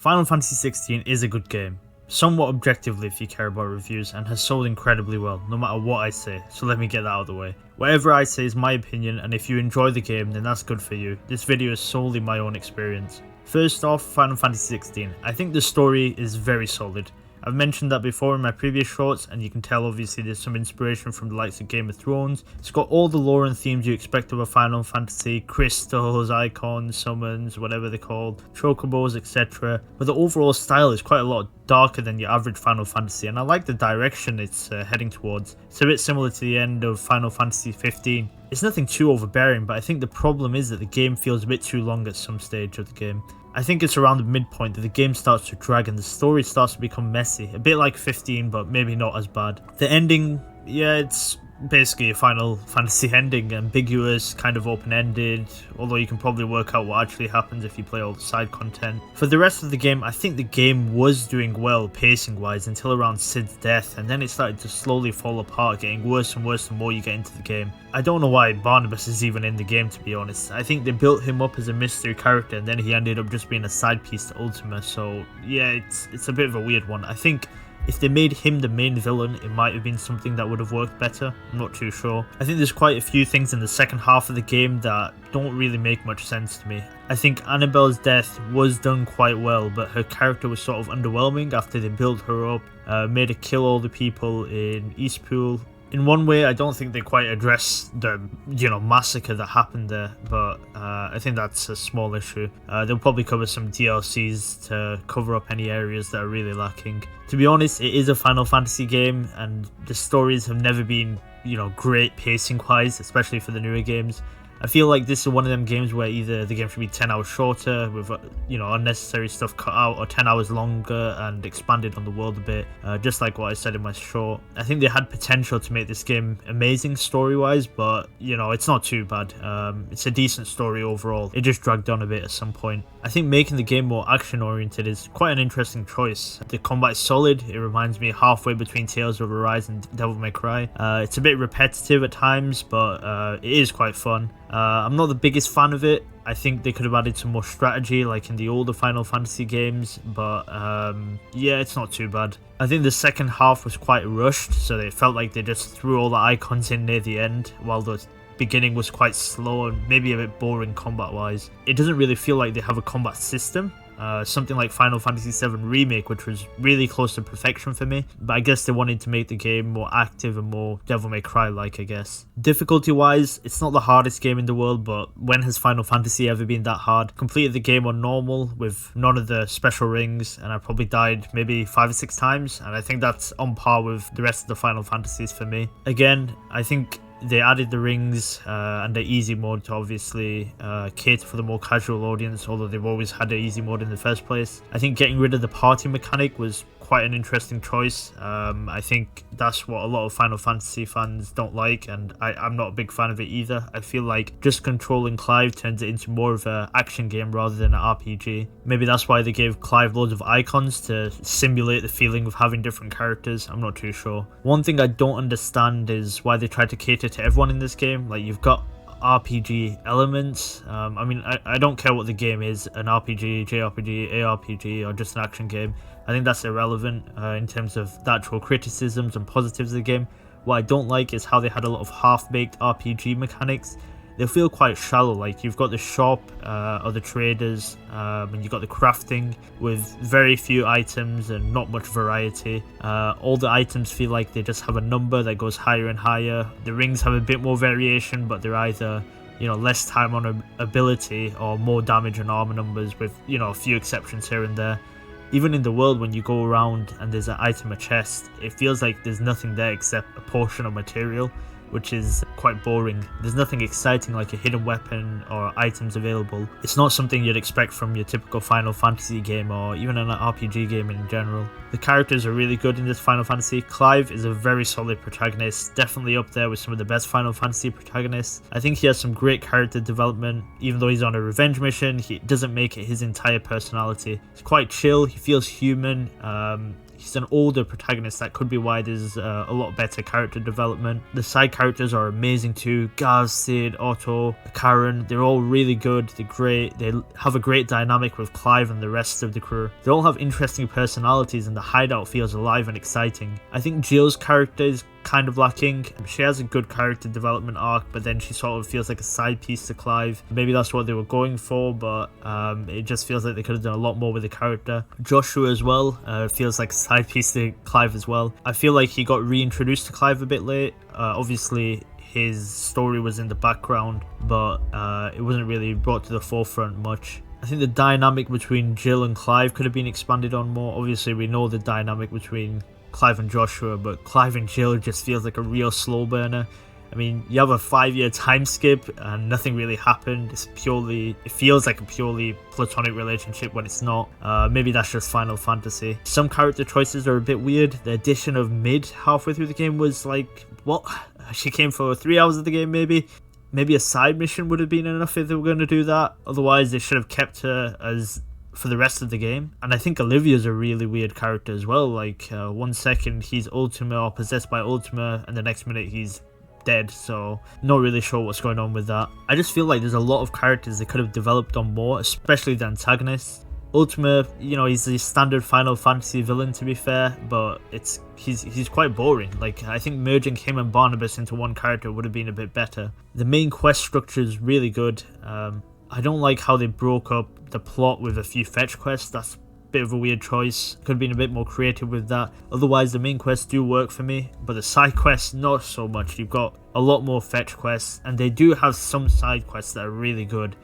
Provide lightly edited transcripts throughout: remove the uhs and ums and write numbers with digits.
Final Fantasy 16 is a good game, somewhat objectively if you care about reviews, and has sold incredibly well, no matter what I say, so let me get that out of the way. Whatever I say is my opinion, and if you enjoy the game then that's good for you. This video is solely my own experience. First off, Final Fantasy 16. I think the story is very solid. I've mentioned that before in my previous shorts, and you can tell obviously there's some inspiration from the likes of Game of Thrones. It's got all the lore and themes you expect of a Final Fantasy: crystals, icons, summons, whatever they're called, chocobos, etc. But the overall style is quite a lot darker than your average Final Fantasy, and I like the direction it's heading towards. It's a bit similar to the end of Final Fantasy 15. It's nothing too overbearing, but I think the problem is that the game feels a bit too long at some stage of the game. I think it's around the midpoint that the game starts to drag and the story starts to become messy, a bit like 15 but maybe not as bad. The ending, yeah, it's basically a Final Fantasy ending, ambiguous, kind of open-ended, although you can probably work out what actually happens if you play all the side content. For the rest of the game, I think the game was doing well pacing wise until around Cid's death, and then it started to slowly fall apart, getting worse and worse the more you get into the game. I don't know why Barnabas is even in the game, to be honest. I think they built him up as a mystery character and then he ended up just being a side piece to Ultima, so yeah, it's a bit of a weird one. I think if they made him the main villain, it might have been something that would have worked better. I'm not too sure. I think there's quite a few things in the second half of the game that don't really make much sense to me. I think Annabelle's death was done quite well, but her character was sort of underwhelming after they built her up, made her kill all the people in Eastpool. In one way, I don't think they quite address the, massacre that happened there, but I think that's a small issue. They'll probably cover some DLCs to cover up any areas that are really lacking. To be honest, it is a Final Fantasy game, and the stories have never been, great pacing-wise, especially for the newer games. I feel like this is one of them games where either the game should be 10 hours shorter with, unnecessary stuff cut out, or 10 hours longer and expanded on the world a bit, just like what I said in my short. I think they had potential to make this game amazing story-wise, but, it's not too bad. It's a decent story overall. It just dragged on a bit at some point. I think making the game more action-oriented is quite an interesting choice. The combat is solid. It reminds me halfway between Tales of Arise and Devil May Cry. It's a bit repetitive at times, but it is quite fun. I'm not the biggest fan of it. I think they could have added some more strategy like in the older Final Fantasy games, but yeah, it's not too bad. I think the second half was quite rushed, so it felt like they just threw all the icons in near the end, while the beginning was quite slow and maybe a bit boring combat wise. It doesn't really feel like they have a combat system. Something like Final Fantasy 7 Remake, which was really close to perfection for me, but I guess they wanted to make the game more active and more Devil May Cry like, I guess. Difficulty wise, it's not the hardest game in the world, but when has Final Fantasy ever been that hard? Completed the game on normal with none of the special rings, and I probably died maybe 5 or 6 times, and I think that's on par with the rest of the Final Fantasies for me. Again, I think they added the rings and the easy mode to obviously cater for the more casual audience, although they've always had the easy mode in the first place. I think getting rid of the party mechanic was quite an interesting choice. I think that's what a lot of Final Fantasy fans don't like, and I'm not a big fan of it either. I feel like just controlling Clive turns it into more of an action game rather than an RPG. Maybe that's why they gave Clive loads of icons to simulate the feeling of having different characters. I'm not too sure. One thing I don't understand is why they tried to cater to everyone in this game. Like, you've got RPG elements. I don't care what the game is, an RPG, JRPG, ARPG, or just an action game. I think that's irrelevant in terms of the actual criticisms and positives of the game. What I don't like is how they had a lot of half-baked RPG mechanics. They feel quite shallow. Like, you've got the shop or the traders, and you've got the crafting with very few items and not much variety. All the items feel like they just have a number that goes higher and higher. The rings have a bit more variation, but they're either less time on ability or more damage and armor numbers, with a few exceptions here and there. Even in the world, when you go around and there's an item or chest, it feels like there's nothing there except a portion of material, which is quite boring. There's nothing exciting like a hidden weapon or items available. It's not something you'd expect from your typical Final Fantasy game or even an RPG game in general. The characters are really good in this Final Fantasy. Clive is a very solid protagonist, definitely up there with some of the best Final Fantasy protagonists. I think he has some great character development. Even though he's on a revenge mission, he doesn't make it his entire personality. He's quite chill, he feels human. He's an older protagonist, that could be why there's a lot better character development. The side characters are amazing too. Gaz, Sid, Otto, Karen, they're all really good, they're great, they have a great dynamic with Clive and the rest of the crew. They all have interesting personalities and the hideout feels alive and exciting. I think Jill's character is kind of lacking. She has a good character development arc, but then she sort of feels like a side piece to Clive. Maybe that's what they were going for, but it just feels like they could have done a lot more with the character. Joshua as well feels like a side piece to Clive as well. I feel like he got reintroduced to Clive a bit late. Obviously his story was in the background, but it wasn't really brought to the forefront much. I think the dynamic between Jill and Clive could have been expanded on more. Obviously we know the dynamic between Clive and Joshua, but Clive and Jill just feels like a real slow burner. I mean, you have a 5-year time skip and nothing really happened. It feels like a purely platonic relationship when it's not. Maybe that's just Final Fantasy. Some character choices are a bit weird. The addition of Mid halfway through the game was like, what? She came for 3 hours of the game maybe? Maybe a side mission would have been enough if they were going to do that. Otherwise, they should have kept her as for the rest of the game. And I think Olivia's a really weird character as well. Like, 1 second he's Ultima or possessed by Ultima, and the next minute he's dead, so not really sure what's going on with that. I just feel like there's a lot of characters they could have developed on more, especially the antagonists. Ultima, you know, he's the standard Final Fantasy villain to be fair, but he's quite boring. Like, I think merging him and Barnabas into one character would have been a bit better. The main quest structure is really good. I don't like how they broke up the plot with a few fetch quests. That's a bit of a weird choice. Could have been a bit more creative with that. Otherwise, the main quests do work for me, but the side quests, not so much. You've got a lot more fetch quests, and they do have some side quests that are really good,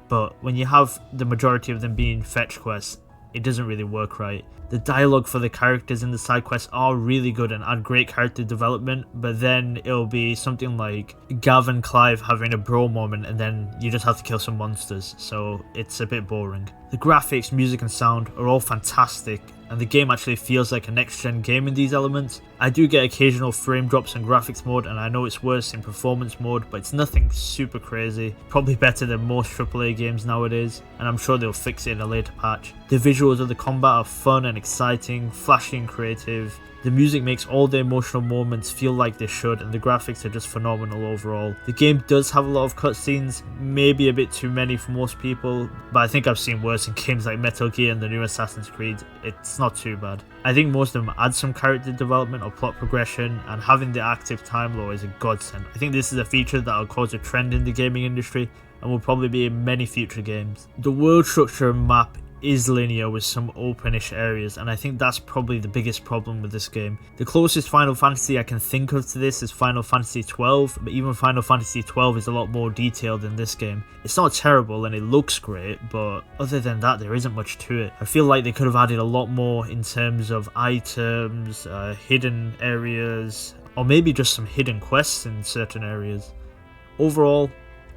but when you have the majority of them being fetch quests, it doesn't really work right. The dialogue for the characters in the side quests are really good and add great character development, but then it'll be something like Gav and Clive having a bro moment and then you just have to kill some monsters, so it's a bit boring. The graphics, music and sound are all fantastic, and the game actually feels like a next-gen game in these elements. I do get occasional frame drops in graphics mode, and I know it's worse in performance mode, but it's nothing super crazy. Probably better than most AAA games nowadays, and I'm sure they'll fix it in a later patch. The visuals of the combat are fun and exciting, flashy and creative. The music makes all the emotional moments feel like they should, and the graphics are just phenomenal overall. The game does have a lot of cutscenes, maybe a bit too many for most people, but I think I've seen worse in games like Metal Gear and the new Assassin's Creed. It's not too bad. I think most of them add some character development or plot progression, and having the active time law is a godsend. I think this is a feature that will cause a trend in the gaming industry and will probably be in many future games. The world structure and map is linear with some openish areas, and I think that's probably the biggest problem with this game. The closest Final Fantasy I can think of to this is Final Fantasy 12, but even Final Fantasy 12 is a lot more detailed than this game. It's not terrible and it looks great, but other than that there isn't much to it. I feel like they could have added a lot more in terms of items, hidden areas, or maybe just some hidden quests in certain areas. Overall,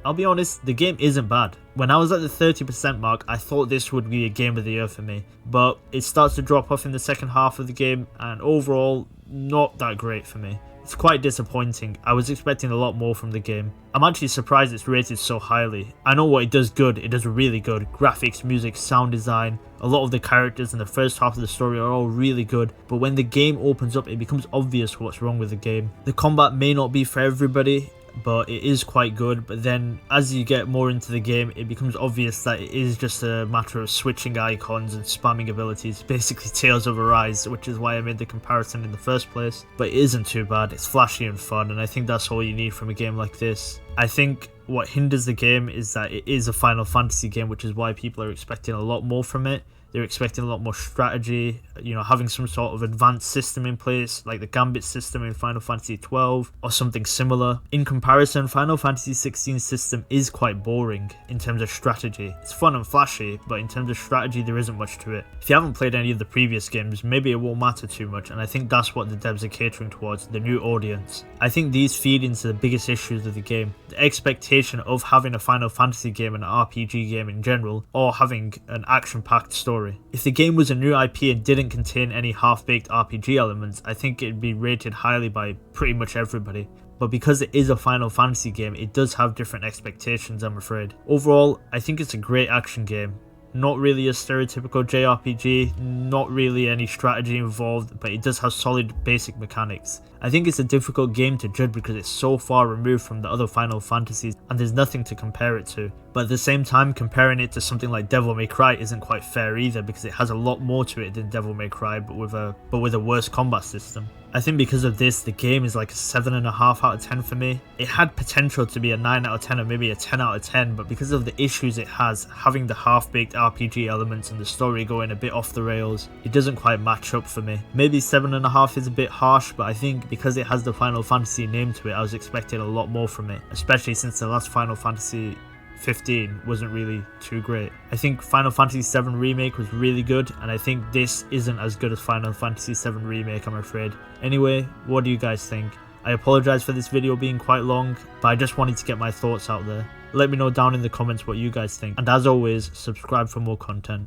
I'll be honest, the game isn't bad. When I was at the 30% mark, I thought this would be a game of the year for me, but it starts to drop off in the second half of the game, and overall, not that great for me. It's quite disappointing. I was expecting a lot more from the game. I'm actually surprised it's rated so highly. I know what it does good, it does really good. Graphics, music, sound design, a lot of the characters in the first half of the story are all really good, but when the game opens up, it becomes obvious what's wrong with the game. The combat may not be for everybody, but it is quite good, but then as you get more into the game it becomes obvious that it is just a matter of switching icons and spamming abilities, basically Tales of Arise, which is why I made the comparison in the first place. But it isn't too bad, it's flashy and fun, and I think that's all you need from a game like this. I think what hinders the game is that it is a Final Fantasy game, which is why people are expecting a lot more from it. They're expecting a lot more strategy, you know, having some sort of advanced system in place, like the Gambit system in Final Fantasy 12, or something similar. In comparison, Final Fantasy 16 system is quite boring in terms of strategy. It's fun and flashy, but in terms of strategy, there isn't much to it. If you haven't played any of the previous games, maybe it won't matter too much, and I think that's what the devs are catering towards, the new audience. I think these feed into the biggest issues of the game. The expectation of having a Final Fantasy game and an RPG game in general, or having an action-packed story. If the game was a new IP and didn't contain any half-baked RPG elements, I think it'd be rated highly by pretty much everybody. But because it is a Final Fantasy game, it does have different expectations, I'm afraid. Overall, I think it's a great action game. Not really a stereotypical JRPG, not really any strategy involved, but it does have solid basic mechanics. I think it's a difficult game to judge because it's so far removed from the other Final Fantasies and there's nothing to compare it to. But at the same time, comparing it to something like Devil May Cry isn't quite fair either, because it has a lot more to it than Devil May Cry, but with a worse combat system. I think because of this, the game is like a 7.5 out of 10 for me. It had potential to be a 9 out of 10 or maybe a 10 out of 10, but because of the issues it has, having the half-baked RPG elements and the story going a bit off the rails, it doesn't quite match up for me. Maybe 7.5 is a bit harsh, but I think because it has the Final Fantasy name to it, I was expecting a lot more from it, especially since the last Final Fantasy 15 wasn't really too great. I think Final Fantasy 7 Remake was really good, and I think this isn't as good as Final Fantasy 7 Remake, I'm afraid. Anyway, what do you guys think? I apologise for this video being quite long, but I just wanted to get my thoughts out there. Let me know down in the comments what you guys think, and as always, subscribe for more content.